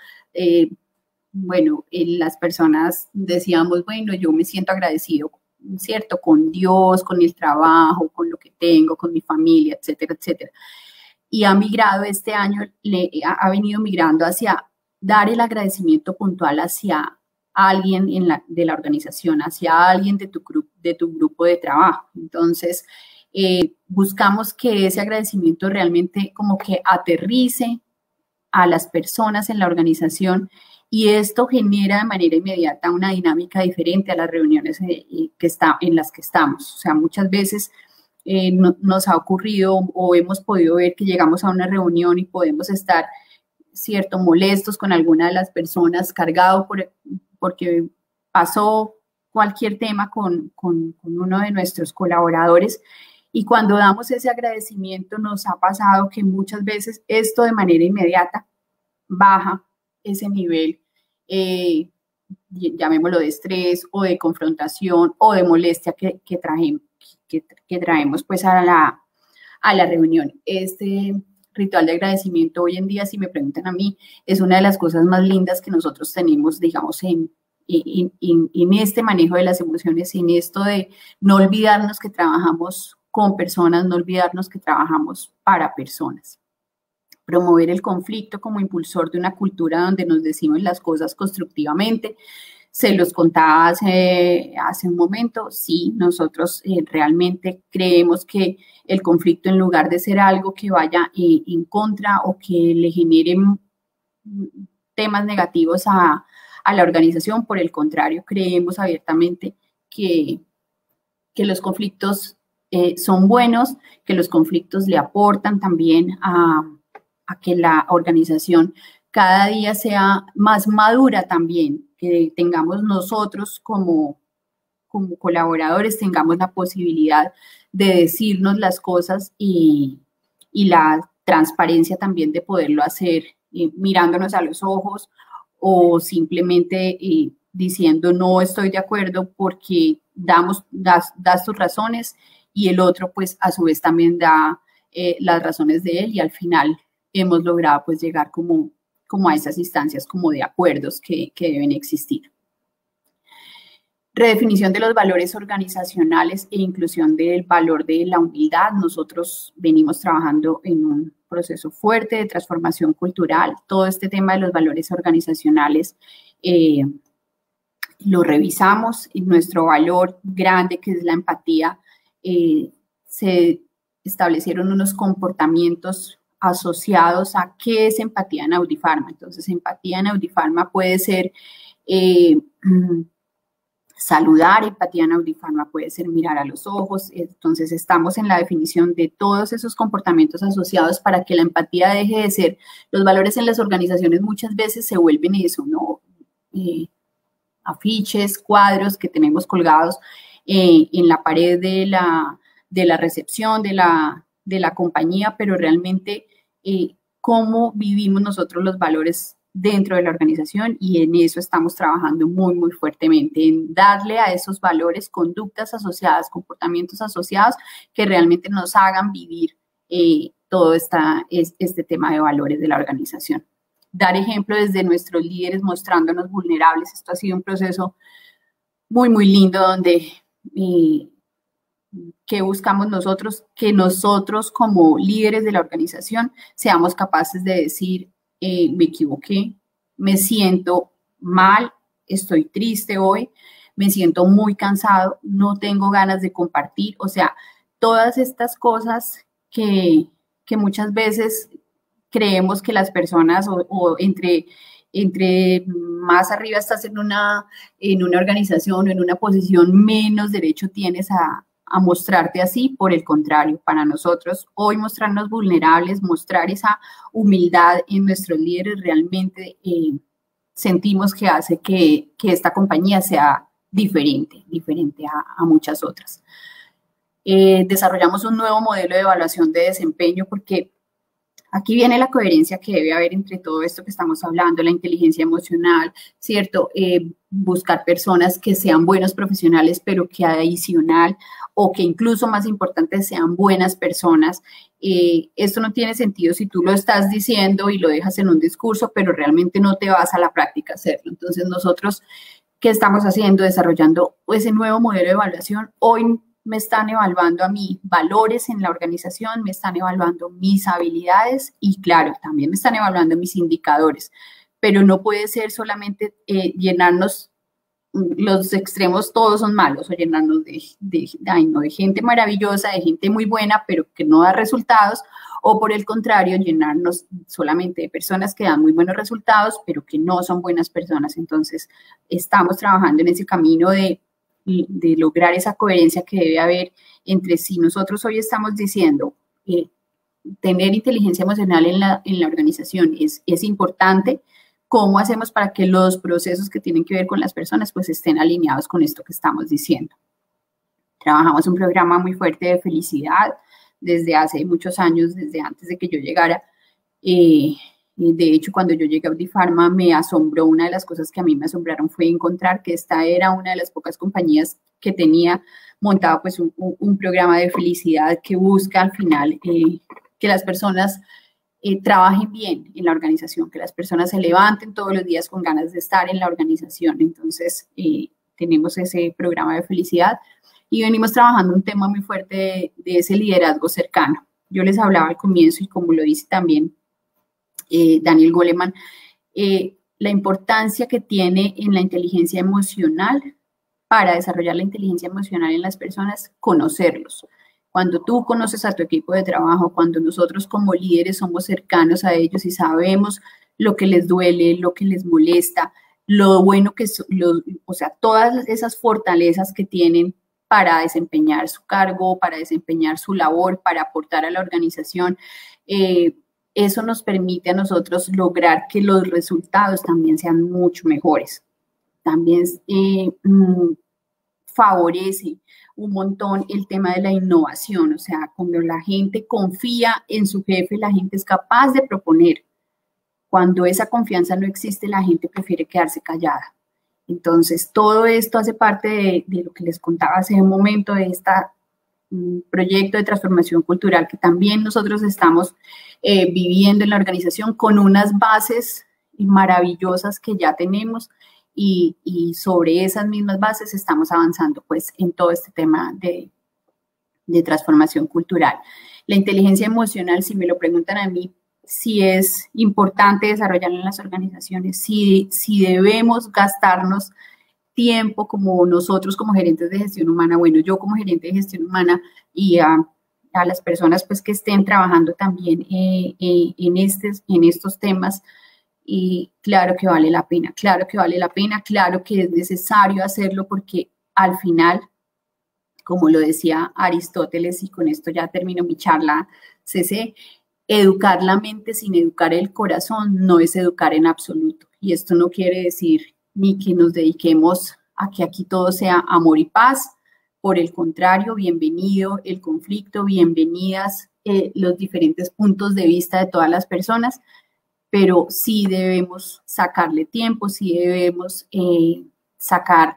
bueno, las personas decíamos, bueno, yo me siento agradecido, ¿cierto? Con Dios, con el trabajo, con lo que tengo, con mi familia, etcétera, etcétera. Y ha migrado este año, ha venido migrando hacia dar el agradecimiento puntual hacia alguien de la organización, hacia alguien de tu grupo de trabajo. Entonces, buscamos que ese agradecimiento realmente como que aterrice a las personas en la organización, y esto genera de manera inmediata una dinámica diferente a las reuniones en las que estamos. O sea, muchas veces nos ha ocurrido o hemos podido ver que llegamos a una reunión y podemos estar, cierto, molestos con alguna de las personas, cargados porque pasó cualquier tema con uno de nuestros colaboradores. Y cuando damos ese agradecimiento, nos ha pasado que muchas veces esto de manera inmediata baja ese nivel, llamémoslo de estrés o de confrontación o de molestia que traemos pues a la reunión. Este ritual de agradecimiento hoy en día, si me preguntan a mí, es una de las cosas más lindas que nosotros tenemos, digamos, en este manejo de las emociones, en esto de no olvidarnos que trabajamos con personas, no olvidarnos que trabajamos para personas. Promover el conflicto como impulsor de una cultura donde nos decimos las cosas constructivamente. Se los contaba hace un momento, sí, nosotros realmente creemos que el conflicto, en lugar de ser algo que vaya en contra o que le genere temas negativos a la organización, por el contrario, creemos abiertamente que los conflictos son buenos, que los conflictos le aportan también a que la organización cada día sea más madura también, que tengamos nosotros como colaboradores, tengamos la posibilidad de decirnos las cosas y la transparencia también de poderlo hacer mirándonos a los ojos, o simplemente diciendo no estoy de acuerdo porque das tus razones, y el otro pues a su vez también da las razones de él, y al final hemos logrado pues llegar como a esas instancias como de acuerdos que deben existir. Redefinición de los valores organizacionales e inclusión del valor de la humildad. Nosotros venimos trabajando en un proceso fuerte de transformación cultural. Todo este tema de los valores organizacionales lo revisamos, y nuestro valor grande, que es la empatía, se establecieron unos comportamientos asociados a qué es empatía en Audipharma. Entonces, empatía en Audipharma puede ser saludar, empatía en Audipharma puede ser mirar a los ojos. Entonces, estamos en la definición de todos esos comportamientos asociados para que la empatía deje de ser. Los valores en las organizaciones muchas veces se vuelven eso, ¿no? Afiches, cuadros que tenemos colgados en la pared de la recepción de la compañía, pero realmente cómo vivimos nosotros los valores dentro de la organización, y en eso estamos trabajando muy, muy fuertemente, en darle a esos valores conductas asociadas, comportamientos asociados que realmente nos hagan vivir todo este tema de valores de la organización. Dar ejemplo desde nuestros líderes mostrándonos vulnerables. Esto ha sido un proceso muy, muy lindo donde ¿qué buscamos nosotros? Que nosotros como líderes de la organización seamos capaces de decir, me equivoqué, me siento mal, estoy triste hoy, me siento muy cansado, no tengo ganas de compartir. O sea, todas estas cosas que muchas veces creemos que las personas o entre más arriba estás en una organización o en una posición, menos derecho tienes a mostrarte así. Por el contrario, para nosotros hoy mostrarnos vulnerables, mostrar esa humildad en nuestros líderes, realmente sentimos que hace que esta compañía sea diferente a muchas otras. Desarrollamos un nuevo modelo de evaluación de desempeño porque Aquí viene la coherencia que debe haber entre todo esto que estamos hablando, la inteligencia emocional, ¿cierto? Buscar personas que sean buenos profesionales, pero que adicional o que incluso más importante sean buenas personas. Esto no tiene sentido si tú lo estás diciendo y lo dejas en un discurso, pero realmente no te vas a la práctica a hacerlo. Entonces nosotros, ¿qué estamos haciendo? Desarrollando ese nuevo modelo de evaluación. Hoy me están evaluando a mí valores en la organización, me están evaluando mis habilidades y claro, también me están evaluando mis indicadores, pero no puede ser solamente llenarnos, los extremos todos son malos, o llenarnos de gente maravillosa, de gente muy buena, pero que no da resultados, o por el contrario, llenarnos solamente de personas que dan muy buenos resultados, pero que no son buenas personas. Entonces, estamos trabajando en ese camino de lograr esa coherencia que debe haber entre si nosotros hoy estamos diciendo tener inteligencia emocional en la organización es importante, ¿cómo hacemos para que los procesos que tienen que ver con las personas pues estén alineados con esto que estamos diciendo? Trabajamos un programa muy fuerte de felicidad desde hace muchos años, desde antes de que yo llegara. De hecho, cuando yo llegué a Audipharma, me asombró, una de las cosas que a mí me asombraron fue encontrar que esta era una de las pocas compañías que tenía montado pues un programa de felicidad que busca al final que las personas trabajen bien en la organización, que las personas se levanten todos los días con ganas de estar en la organización. Entonces, tenemos ese programa de felicidad y venimos trabajando un tema muy fuerte de ese liderazgo cercano. Yo les hablaba al comienzo y como lo dice también Daniel Goleman, la importancia que tiene en la inteligencia emocional para desarrollar la inteligencia emocional en las personas, conocerlos. Cuando tú conoces a tu equipo de trabajo, cuando nosotros como líderes somos cercanos a ellos y sabemos lo que les duele, lo que les molesta, lo bueno que o sea, todas esas fortalezas que tienen para desempeñar su cargo, para desempeñar su labor, para aportar a la organización, eso nos permite a nosotros lograr que los resultados también sean mucho mejores. También favorece un montón el tema de la innovación, o sea, cuando la gente confía en su jefe, la gente es capaz de proponer. Cuando esa confianza no existe, la gente prefiere quedarse callada. Entonces, todo esto hace parte de lo que les contaba hace un momento, de este proyecto de transformación cultural que también nosotros estamos viviendo en la organización con unas bases maravillosas que ya tenemos y sobre esas mismas bases estamos avanzando pues en todo este tema de transformación cultural. La inteligencia emocional, si me lo preguntan a mí, si es importante desarrollarla en las organizaciones, si debemos gastarnos tiempo como nosotros como gerentes de gestión humana, bueno, yo como gerente de gestión humana y a las personas pues que estén trabajando también en estos temas, y claro que vale la pena, claro que vale la pena, claro que es necesario hacerlo porque al final, como lo decía Aristóteles, y con esto ya termino mi charla, CC, educar la mente sin educar el corazón no es educar en absoluto. Y esto no quiere decir ni que nos dediquemos a que aquí todo sea amor y paz. Por el contrario, bienvenido el conflicto, bienvenidas los diferentes puntos de vista de todas las personas, pero sí debemos sacarle tiempo, sí debemos sacar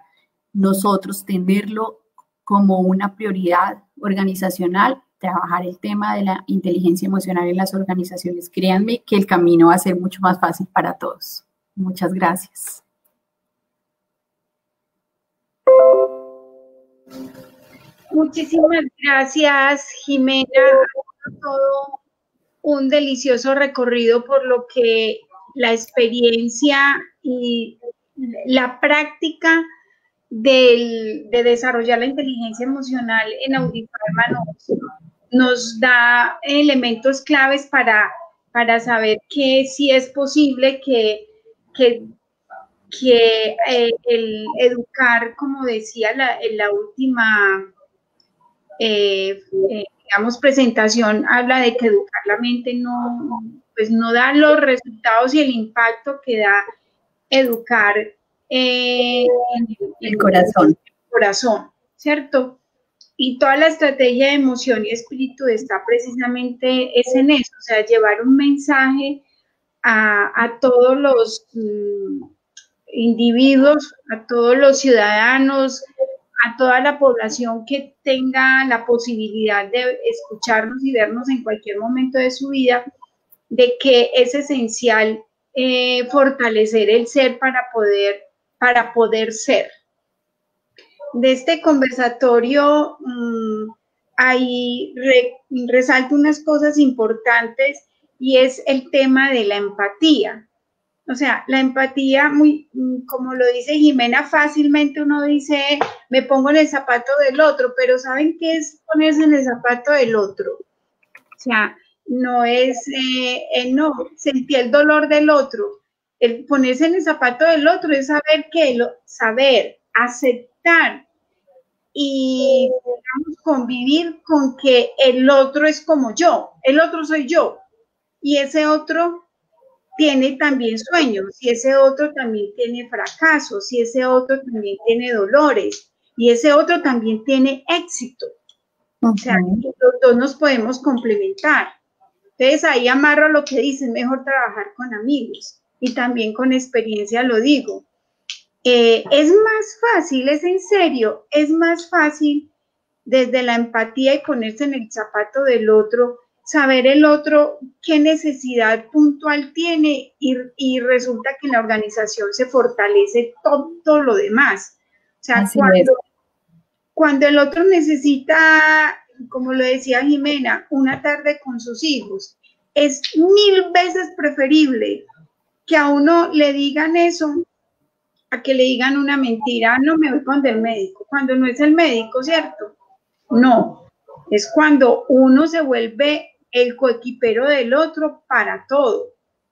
nosotros, tenerlo como una prioridad organizacional, trabajar el tema de la inteligencia emocional en las organizaciones. Créanme que el camino va a ser mucho más fácil para todos. Muchas gracias. Muchísimas gracias, Jimena. Todo un delicioso recorrido por lo que la experiencia y la práctica de desarrollar la inteligencia emocional en Audipharma nos da elementos claves para saber que sí es posible que el educar, como decía en la última digamos, presentación, habla de que educar la mente pues no da los resultados y el impacto que da educar el corazón, ¿cierto? y toda la estrategia de emoción y espíritu está precisamente es en eso, o sea, llevar un mensaje a todos los individuos, a todos los ciudadanos, a toda la población que tenga la posibilidad de escucharnos y vernos en cualquier momento de su vida, de que es esencial fortalecer el ser para poder ser. De este conversatorio ahí resalto unas cosas importantes y es el tema de la empatía. O sea, la empatía, muy, como lo dice Jimena, fácilmente uno dice, me pongo en el zapato del otro, pero ¿saben qué es ponerse en el zapato del otro? O sea, no es, no, sentí el dolor del otro. El ponerse en el zapato del otro es saber, aceptar y digamos, convivir con que el otro es como yo, el otro soy yo, y ese otro tiene también sueños, y ese otro también tiene fracasos, y ese otro también tiene dolores, y ese otro también tiene éxito. O sea, los dos nos podemos complementar. Entonces ahí amarro lo que dicen, mejor trabajar con amigos, y también con experiencia lo digo. Es más fácil, es en serio, es más fácil desde la empatía y ponerse en el zapato del otro, saber el otro qué necesidad puntual tiene y resulta que en la organización se fortalece todo lo demás. O sea, cuando el otro necesita, como lo decía Jimena, una tarde con sus hijos, es 1000 veces preferible que a uno le digan eso a que le digan una mentira, no me voy con el médico, cuando no es el médico, ¿cierto? No, es cuando uno se vuelve el coequipero del otro para todo,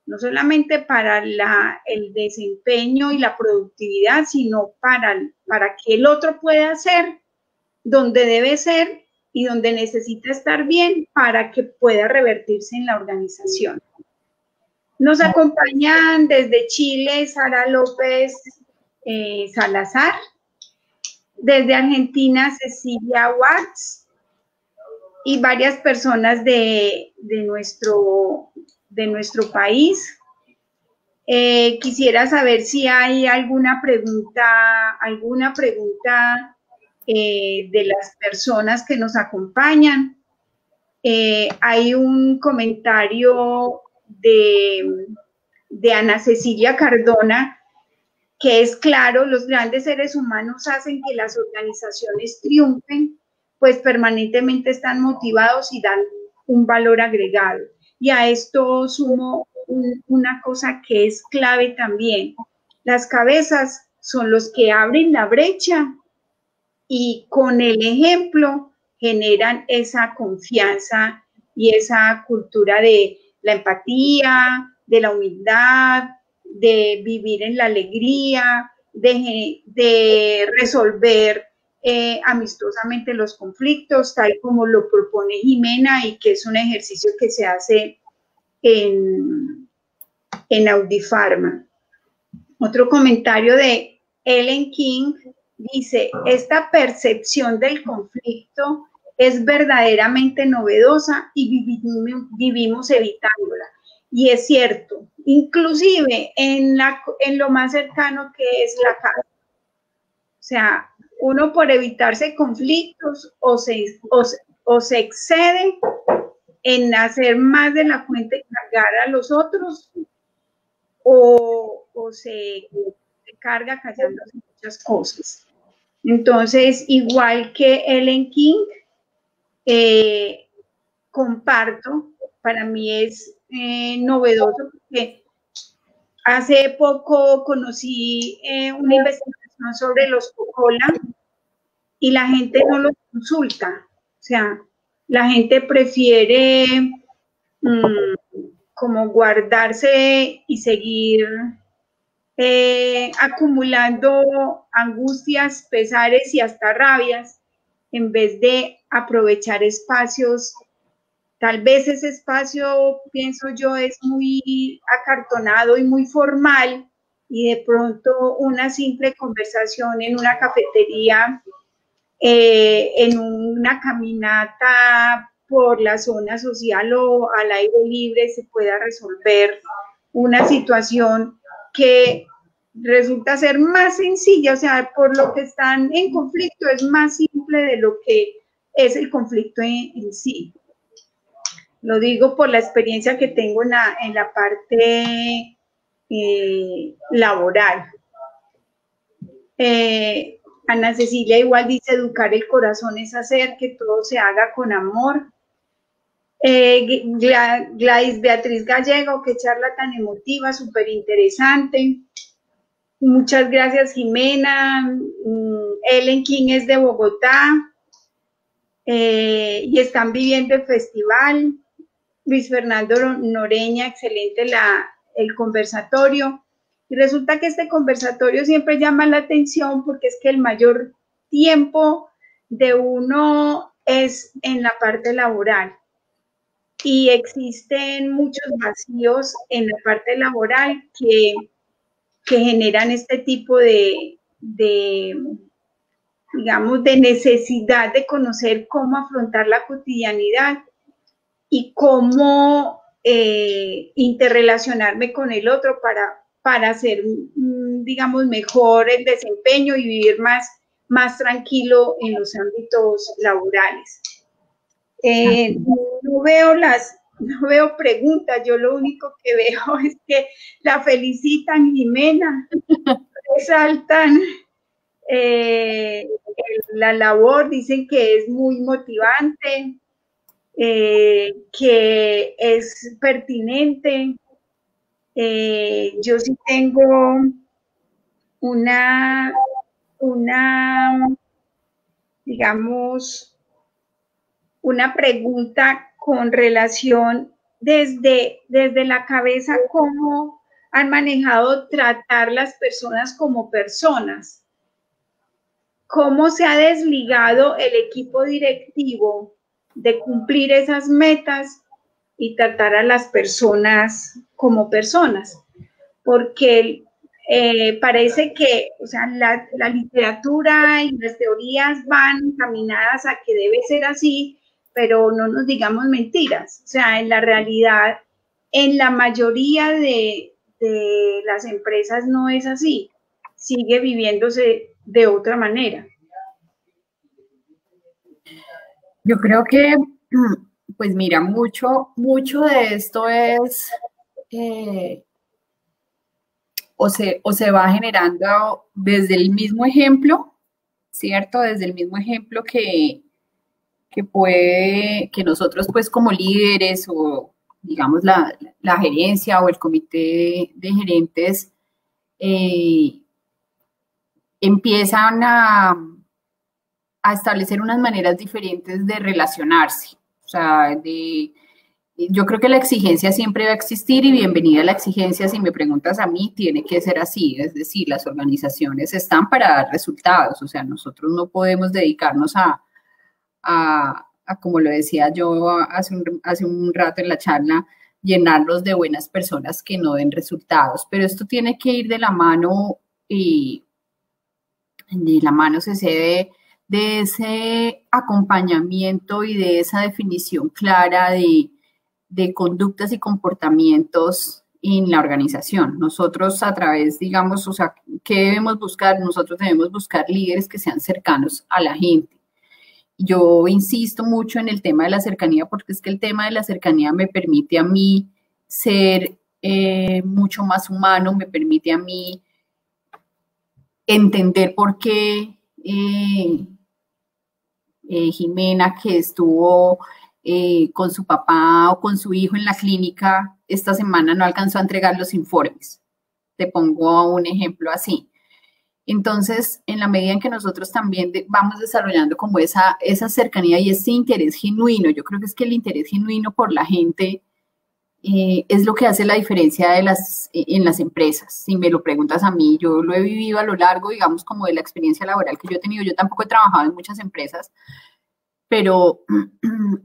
no solamente para el desempeño y la productividad, sino para que el otro pueda ser donde debe ser y donde necesita estar bien para que pueda revertirse en la organización. Nos acompañan desde Chile Sara López Salazar, desde Argentina Cecilia Watts y varias personas de nuestro país. Quisiera saber si hay alguna pregunta de las personas que nos acompañan. Hay un comentario de Ana Cecilia Cardona, que es claro, los grandes seres humanos hacen que las organizaciones triunfen, pues permanentemente están motivados y dan un valor agregado. Y a esto sumo una cosa que es clave también. Las cabezas son los que abren la brecha y con el ejemplo generan esa confianza y esa cultura de la empatía, de la humildad, de vivir en la alegría, de resolver amistosamente los conflictos, tal como lo propone Jimena y que es un ejercicio que se hace en Audifarma. Otro comentario de Ellen King dice, esta percepción del conflicto es verdaderamente novedosa y vivimos evitándola. Y es cierto, inclusive en lo más cercano que es la casa. O sea, uno por evitarse conflictos o se excede en hacer más de la cuenta y cargar a los otros o se carga callándose muchas cosas. Entonces, igual que Ellen King, comparto, para mí es novedoso porque hace poco conocí una investigación sobre los cocola y la gente no los consulta, o sea, la gente prefiere como guardarse y seguir acumulando angustias, pesares y hasta rabias, en vez de aprovechar espacios. Tal vez ese espacio, pienso yo, es muy acartonado y muy formal y de pronto una simple conversación en una cafetería en una caminata por la zona social o al aire libre se pueda resolver una situación que resulta ser más sencilla, o sea, por lo que están en conflicto es más simple de lo que es el conflicto en sí. Lo digo por la experiencia que tengo en la parte laboral. Ana Cecilia igual dice, educar el corazón es hacer que todo se haga con amor. Gladys Beatriz Gallego, qué charla tan emotiva, súper interesante. Muchas gracias, Jimena. Ellen King es de Bogotá y están viviendo el festival. Luis Fernando Noreña, excelente el conversatorio. Y resulta que este conversatorio siempre llama la atención porque es que el mayor tiempo de uno es en la parte laboral. Y existen muchos vacíos en la parte laboral que generan este tipo digamos, de necesidad de conocer cómo afrontar la cotidianidad y cómo interrelacionarme con el otro para hacer, digamos, mejor el desempeño y vivir más tranquilo en los ámbitos laborales. No veo preguntas, yo lo único que veo es que la felicitan, Jimena, resaltan la labor, dicen que es muy motivante, que es pertinente. Yo sí tengo digamos, una pregunta con relación desde la cabeza, cómo han manejado tratar las personas como personas, cómo se ha desligado el equipo directivo de cumplir esas metas y tratar a las personas como personas, porque parece que, o sea, la literatura y las teorías van encaminadas a que debe ser así, pero no nos digamos mentiras. O sea, en la realidad, en la mayoría de las empresas no es así. Sigue viviéndose de otra manera. Yo creo que, pues mira, mucho de esto es, o se va generando desde el mismo ejemplo, ¿cierto? Desde el mismo ejemplo que nosotros pues como líderes o digamos la gerencia o el comité de gerentes empiezan a establecer unas maneras diferentes de relacionarse. O sea, yo creo que la exigencia siempre va a existir y bienvenida a la exigencia, si me preguntas a mí, tiene que ser así. Es decir, las organizaciones están para dar resultados. O sea, nosotros no podemos dedicarnos a como lo decía yo hace un rato en la charla, llenarlos de buenas personas que no den resultados. Pero esto tiene que ir de la mano y de la mano se cede de ese acompañamiento y de esa definición clara de conductas y comportamientos en la organización. Nosotros a través, digamos, o sea, ¿qué debemos buscar? Nosotros debemos buscar líderes que sean cercanos a la gente. Yo insisto mucho en el tema de la cercanía porque es que el tema de la cercanía me permite a mí ser mucho más humano, me permite a mí entender por qué Jimena, que estuvo con su papá o con su hijo en la clínica, esta semana no alcanzó a entregar los informes. Te pongo un ejemplo así. Entonces, en la medida en que nosotros también vamos desarrollando como esa cercanía y ese interés genuino, yo creo que es que el interés genuino por la gente es lo que hace la diferencia en las empresas. Si me lo preguntas a mí, yo lo he vivido a lo largo, digamos, como de la experiencia laboral que yo he tenido. Yo tampoco he trabajado en muchas empresas, pero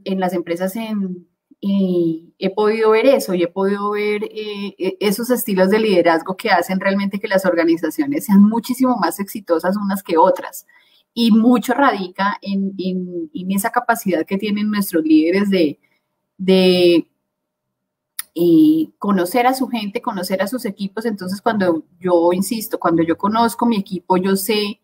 en las empresas he podido ver eso y he podido ver esos estilos de liderazgo que hacen realmente que las organizaciones sean muchísimo más exitosas unas que otras. y mucho radica en esa capacidad que tienen nuestros líderes de conocer a su gente, conocer a sus equipos. Entonces, cuando yo insisto, cuando yo conozco mi equipo, yo sé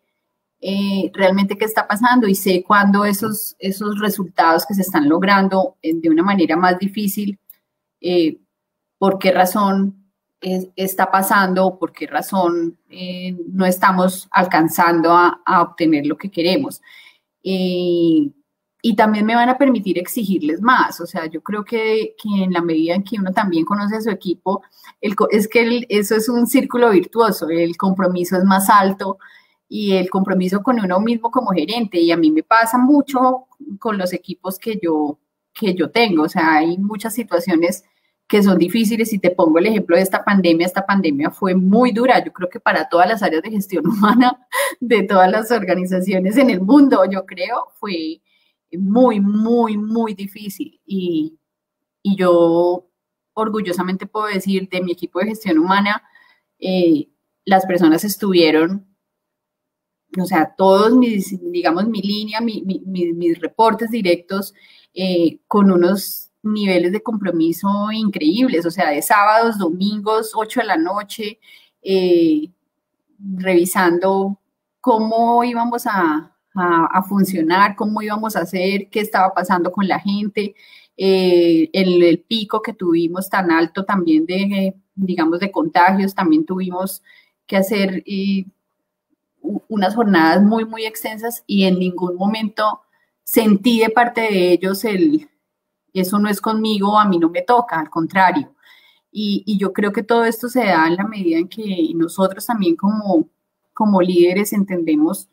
realmente qué está pasando y sé cuándo esos resultados que se están logrando de una manera más difícil, por qué razón está pasando o por qué razón no estamos alcanzando a obtener lo que queremos. Y también me van a permitir exigirles más. O sea, yo creo que en la medida en que uno también conoce a su equipo, eso es un círculo virtuoso, el compromiso es más alto y el compromiso con uno mismo como gerente. Y a mí me pasa mucho con los equipos que yo tengo. O sea, hay muchas situaciones que son difíciles y te pongo el ejemplo de esta pandemia fue muy dura, yo creo que para todas las áreas de gestión humana de todas las organizaciones en el mundo, yo creo, fue muy, muy, muy difícil y yo orgullosamente puedo decir de mi equipo de gestión humana, las personas estuvieron, o sea, todos digamos, mi línea, mis reportes directos con unos niveles de compromiso increíbles, o sea, de sábados, domingos, 8 de la noche, revisando cómo íbamos a funcionar, cómo íbamos a hacer, qué estaba pasando con la gente, el pico que tuvimos tan alto también digamos, de contagios, también tuvimos que hacer unas jornadas muy, muy extensas y en ningún momento sentí de parte de ellos eso no es conmigo, a mí no me toca, al contrario. Y yo creo que todo esto se da en la medida en que nosotros también como líderes entendemos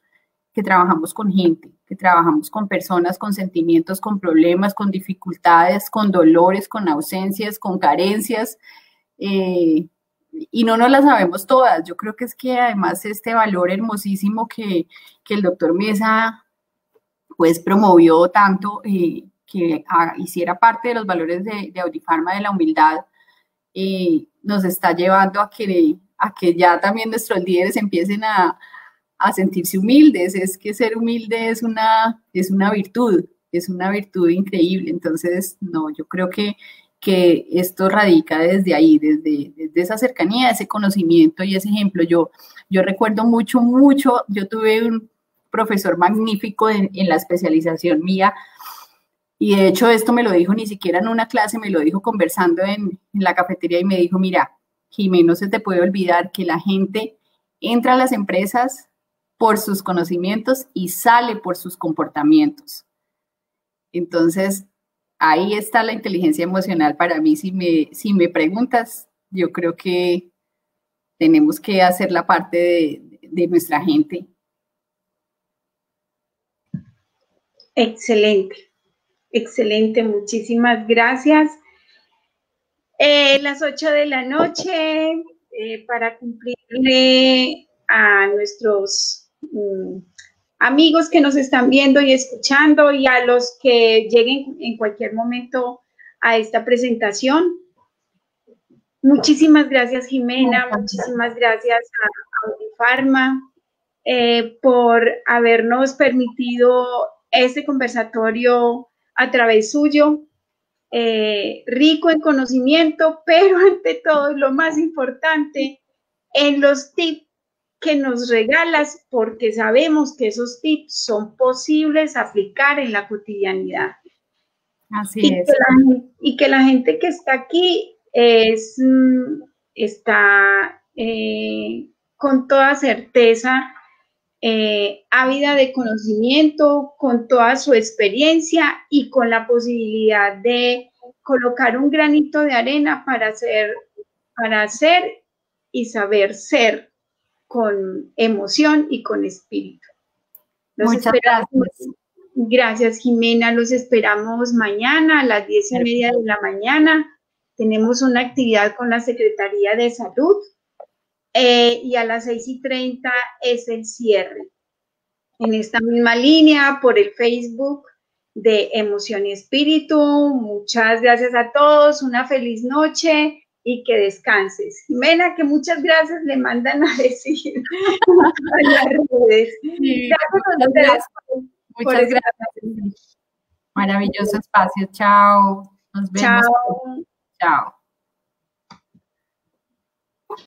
que trabajamos con gente, que trabajamos con personas, con sentimientos, con problemas, con dificultades, con dolores, con ausencias, con carencias, y no nos las sabemos todas. Yo creo que es que además este valor hermosísimo que el doctor Mesa pues promovió tanto, que hiciera parte de los valores de Audipharma, de la humildad, nos está llevando a que ya también nuestros líderes empiecen a sentirse humildes. Es que ser humilde es una virtud increíble. Entonces, no, yo creo que esto radica desde ahí, desde esa cercanía, ese conocimiento y ese ejemplo. Yo recuerdo mucho, yo tuve un profesor magnífico en la especialización mía, y de hecho esto me lo dijo ni siquiera en una clase, me lo dijo conversando en la cafetería y me dijo, mira, Jimé, no se te puede olvidar que la gente entra a las empresas por sus conocimientos y sale por sus comportamientos. Entonces, ahí está la inteligencia emocional para mí. Si me preguntas, yo creo que tenemos que hacer la parte de nuestra gente. Excelente, excelente, muchísimas gracias. Las 8 de la noche, para cumplirle a nuestros amigos que nos están viendo y escuchando y a los que lleguen en cualquier momento a esta presentación. Muchísimas gracias, Jimena, muchísimas gracias a Audipharma por habernos permitido este conversatorio a través suyo, rico en conocimiento, pero ante todo, lo más importante, en los tips que nos regalas, porque sabemos que esos tips son posibles aplicar en la cotidianidad. Así es. Y que la gente que está aquí está con toda certeza ávida de conocimiento, con toda su experiencia y con la posibilidad de colocar un granito de arena para hacer y saber ser con emoción y con espíritu. Muchas gracias. Gracias, Jimena. Los esperamos mañana a las 10:30 de la mañana. Tenemos una actividad con la Secretaría de Salud y a las 6:30 es el cierre. En esta misma línea, por el Facebook de Emoción y Espíritu. Muchas gracias a todos. Una feliz noche y que descanses. Jimena, que muchas gracias le mandan a decir a las redes. Sí, Gracias. Muchas gracias. Maravilloso espacio. Chao. Nos vemos. Chao. Chao.